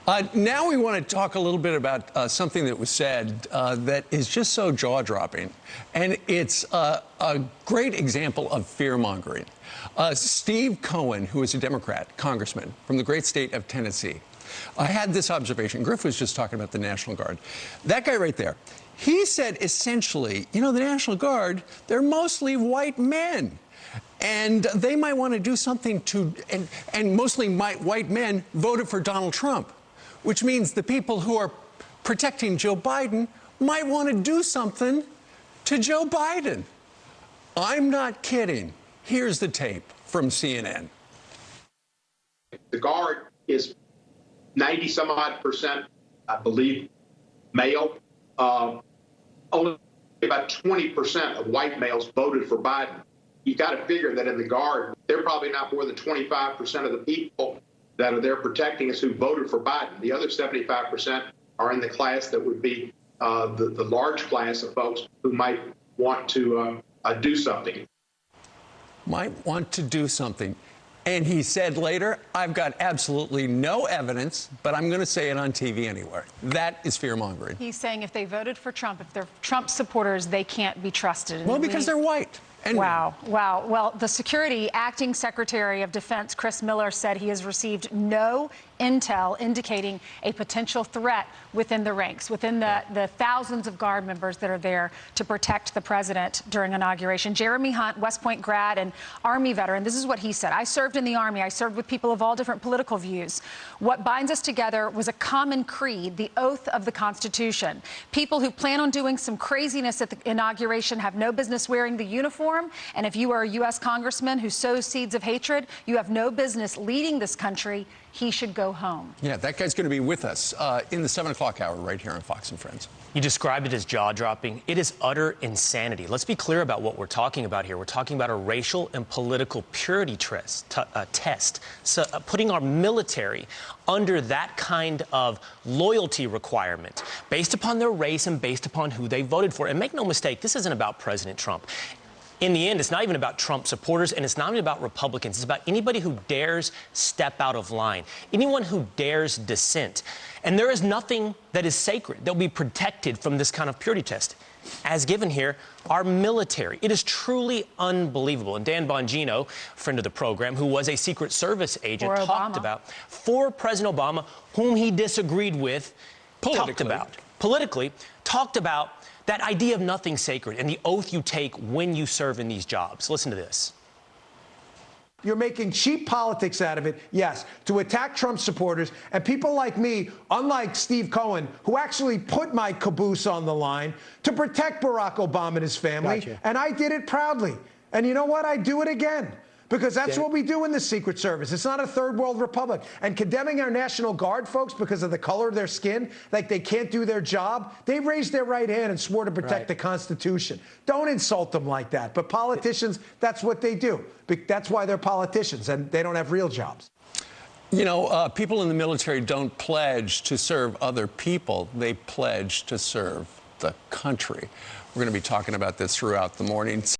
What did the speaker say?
Now we want to talk a little bit about something that was said that is just so jaw-dropping, and it's a great example of fear-mongering. Steve Cohen, who is a Democrat congressman from the great state of Tennessee, had this observation. Griff was just talking about the National Guard. That guy right there, he said essentially, you know, the National Guard, they're mostly white men. And they might want to do something to, and mostly white men voted for Donald Trump, which means the people who are protecting Joe Biden might want to do something to Joe Biden. I'm not kidding. Here's the tape from CNN. The Guard is 90-some-odd%, I believe, male. Only about 20% of white males voted for Biden. You got to figure that in the Guard, they're probably not more than 25% of the people that are there protecting us who voted for Biden. The other 75% are in the class that would be the large class of folks who might want to do something. Might want to do something. And he said later, I've got absolutely no evidence, but I'm going to say it on TV anyway. That is fear-mongering. He's saying if they voted for Trump, if they're Trump supporters, they can't be trusted. Well, because they're white. Anyway. Wow. Well, the Security Acting Secretary of Defense, Chris Miller, said he has received no intel indicating a potential threat within the ranks, within the thousands of Guard members that are there to protect the president during inauguration. Jeremy Hunt, West Point grad and Army veteran, this is what he said. I served in the Army. I served with people of all different political views. What binds us together was a common creed, the oath of the Constitution. People who plan on doing some craziness at the inauguration have no business wearing the uniform. And if you are a U.S. congressman who sows seeds of hatred, you have no business leading this country. He should go home. Yeah, that guy's going to be with us in the 7 o'clock hour right here on Fox and Friends. You described it as jaw-dropping. It is utter insanity. Let's be clear about what we're talking about here. We're talking about a racial and political purity test. So, putting our military under that kind of loyalty requirement based upon their race and based upon who they voted for. And make no mistake, this isn't about President Trump. In the end, it's not even about Trump supporters, and it's not even about Republicans. It's about anybody who dares step out of line, anyone who dares dissent. And there is nothing that is sacred that will be protected from this kind of purity test. As given here, our military. It is truly unbelievable. And Dan Bongino, friend of the program, who was a Secret Service agent, talked about, for President Obama, whom he disagreed with, talked about that idea of nothing sacred and the oath you take when you serve in these jobs. Listen to this. You're making cheap politics out of it, yes, to attack Trump supporters and people like me, unlike Steve Cohen, who actually put my caboose on the line to protect Barack Obama and his family. Gotcha. And I did it proudly. And you know what? I do it again. Because that's what we do in the Secret Service. It's not a third world republic. And condemning our National Guard folks because of the color of their skin, like they can't do their job, they raised their right hand and swore to protect the Constitution. Don't insult them like that. But politicians, that's what they do. That's why they're politicians, and they don't have real jobs. You know, people in the military don't pledge to serve other people. They pledge to serve the country. We're going to be talking about this throughout the morning.